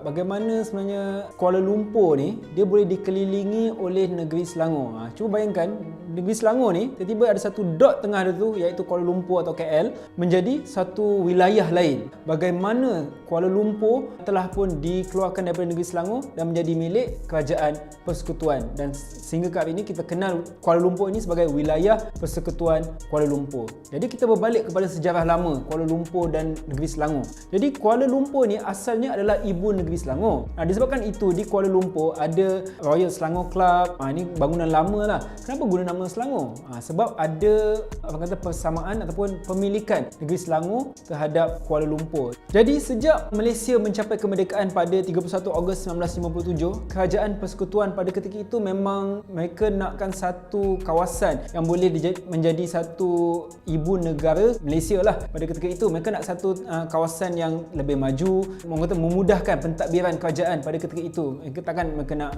Bagaimana sebenarnya Kuala Lumpur ni dia boleh dikelilingi oleh negeri Selangor. Cuba bayangkan negeri Selangor ni tiba-tiba ada satu dot tengah dia tu, iaitu Kuala Lumpur atau KL, menjadi satu wilayah lain. Bagaimana Kuala Lumpur telah pun dikeluarkan daripada negeri Selangor dan menjadi milik Kerajaan Persekutuan, dan sehingga ke hari ini kita kenal Kuala Lumpur ini sebagai wilayah Persekutuan Kuala Lumpur. Jadi kita berbalik kepada sejarah lama Kuala Lumpur dan negeri Selangor. Jadi Kuala Lumpur ni asalnya adalah ibu negeri Selangor. Disebabkan itu di Kuala Lumpur ada Royal Selangor Club. Ini bangunan lama lah. Kenapa guna nama Selangor? Sebab ada persamaan ataupun pemilikan negeri Selangor terhadap Kuala Lumpur. Jadi sejak Malaysia mencapai kemerdekaan pada 31 Ogos 1957, Kerajaan Persekutuan pada ketika itu memang mereka nakkan satu kawasan yang boleh menjadi satu ibu negara Malaysia lah. Pada ketika itu mereka nak satu kawasan yang lebih maju, memudahkan pentadbiran kerajaan pada ketika itu. Mereka takkan mereka nak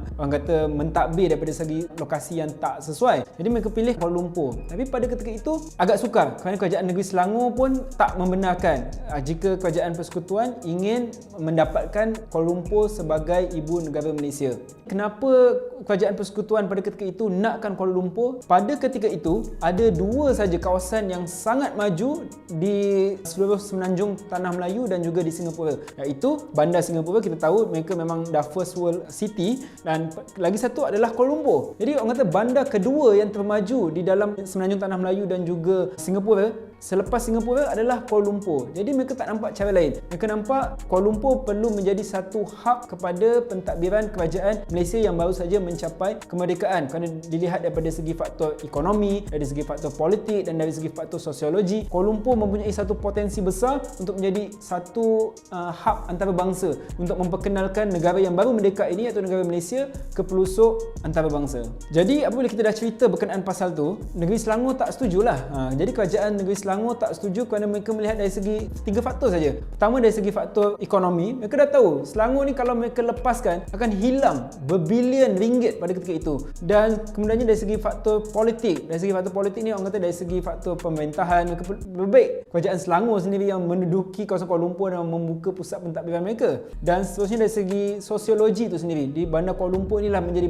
mentadbir daripada segi lokasi yang tak sesuai. Jadi mereka pilih Kuala Lumpur. Tapi pada ketika itu agak sukar kerana kerajaan negeri Selangor pun tak membenarkan jika Kerajaan Persekutuan ingin mendapatkan Kuala Lumpur sebagai ibu negara Malaysia. Kenapa Kerajaan Persekutuan pada ketika itu nakkan Kuala Lumpur? Pada ketika itu ada dua saja kawasan yang sangat maju di seluruh semenanjung Tanah Melayu dan juga di Singapura, iaitu Bandar Singapura. Kita tahu mereka memang dah first world city, dan lagi satu adalah Kuala Lumpur. Jadi orang kata bandar kedua yang termaju di dalam semenanjung Tanah Melayu dan juga Singapura selepas Singapura adalah Kuala Lumpur. Jadi mereka tak nampak cara lain. Mereka nampak Kuala Lumpur perlu menjadi satu hub kepada pentadbiran kerajaan Malaysia yang baru saja mencapai kemerdekaan, kerana dilihat daripada segi faktor ekonomi, dari segi faktor politik dan dari segi faktor sosiologi, Kuala Lumpur mempunyai satu potensi besar untuk menjadi satu hub antarabangsa untuk memperkenalkan negara yang baru merdeka ini, iaitu negara Malaysia, ke pelosok antarabangsa. Jadi apabila kita dah cerita berkenaan pasal tu, negeri Selangor tak setujulah. Jadi kerajaan negeri Selangor tak setuju kerana mereka melihat dari segi tiga faktor saja. Pertama, dari segi faktor ekonomi, mereka dah tahu Selangor ni kalau mereka lepaskan akan hilang berbilion ringgit pada ketika itu. Dan kemudiannya dari segi faktor politik, ni orang kata dari segi faktor pemerintahan, mereka lebih baik kerajaan Selangor sendiri yang menduduki kawasan Kuala Lumpur dan membuka pusat pentadbiran mereka. Dan seterusnya dari segi sosiologi itu sendiri, di Bandar Kuala Lumpur inilah menjadi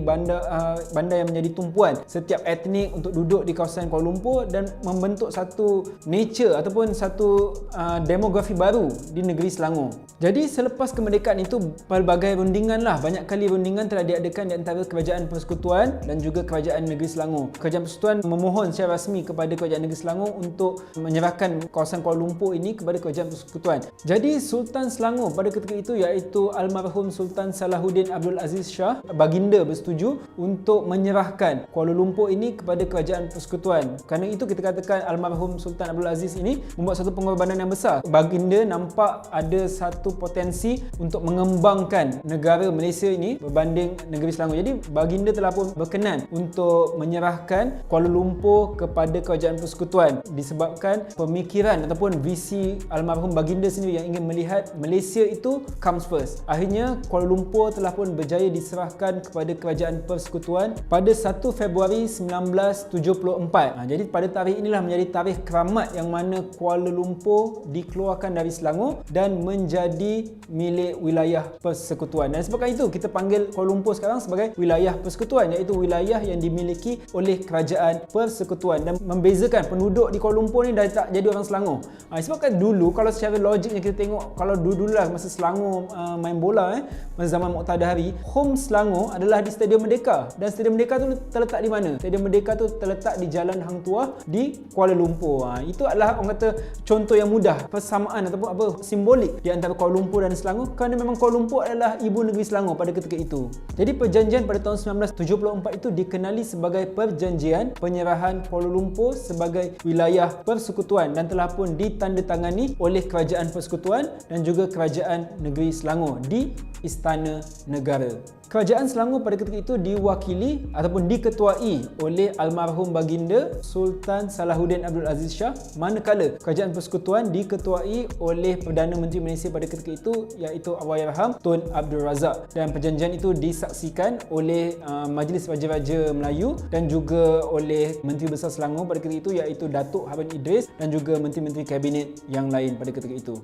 bandar yang menjadi tumpuan setiap etnik untuk duduk di kawasan Kuala Lumpur dan membentuk satu nature ataupun satu demografi baru di negeri Selangor. Jadi selepas kemerdekaan itu pelbagai rundingan lah, banyak kali rundingan telah diadakan di antara Kerajaan Persekutuan dan juga Kerajaan Negeri Selangor. Kerajaan Persekutuan memohon secara rasmi kepada Kerajaan Negeri Selangor untuk menyerahkan kawasan Kuala Lumpur ini kepada Kerajaan Persekutuan. Jadi Sultan Selangor pada ketika itu, iaitu almarhum Sultan Salahuddin Abdul Aziz Shah, baginda, bersetuju untuk menyerahkan Kuala Lumpur ini kepada Kerajaan Persekutuan. Kerana itu kita katakan almarhum Sultan Abdul Aziz ini membuat satu pengorbanan yang besar. Baginda nampak ada satu potensi untuk mengembangkan negara Malaysia ini berbanding negeri Selangor. Jadi baginda telah pun berkenan untuk menyerahkan Kuala Lumpur kepada Kerajaan Persekutuan disebabkan pemikiran ataupun visi almarhum baginda sendiri yang ingin melihat Malaysia itu comes first. Akhirnya Kuala Lumpur telah pun berjaya diserahkan kepada Kerajaan Persekutuan pada 1 Februari 1974. Jadi pada tarikh inilah menjadi tarikh keramat yang mana Kuala Lumpur dikeluarkan dari Selangor dan menjadi milik wilayah Persekutuan. Dan sebabkan itu kita panggil Kuala Lumpur sekarang sebagai wilayah Persekutuan, iaitu wilayah yang dimiliki oleh Kerajaan Persekutuan, dan membezakan penduduk di Kuala Lumpur ni dah tak jadi orang Selangor. Sebabkan dulu kalau secara logiknya kita tengok, kalau dulu lah masa Selangor main bola masa zaman Muqtadar, home Selangor adalah di Stadium Merdeka, dan Stadium Merdeka tu terletak di mana? Stadium Merdeka tu terletak di Jalan Hang Tuah di Kuala Lumpur. Itu adalah orang kata contoh yang mudah persamaan ataupun simbolik di antara Kuala Lumpur dan Selangor, kerana memang Kuala Lumpur adalah ibu negeri Selangor pada ketika itu. Jadi perjanjian pada tahun 1974 itu dikenali sebagai Perjanjian Penyerahan Kuala Lumpur sebagai wilayah Persekutuan, dan telah pun ditandatangani oleh Kerajaan Persekutuan dan juga Kerajaan Negeri Selangor di Istana Negara. Kerajaan Selangor pada ketika itu diwakili ataupun diketuai oleh almarhum baginda Sultan Salahuddin Abdul Aziz Shah, manakala Kerajaan Persekutuan diketuai oleh Perdana Menteri Malaysia pada ketika itu, iaitu Allahyarham Tun Abdul Razak. Dan perjanjian itu disaksikan oleh Majlis Raja-Raja Melayu dan juga oleh Menteri Besar Selangor pada ketika itu, iaitu Datuk Harun Idris, dan juga menteri-menteri kabinet yang lain pada ketika itu.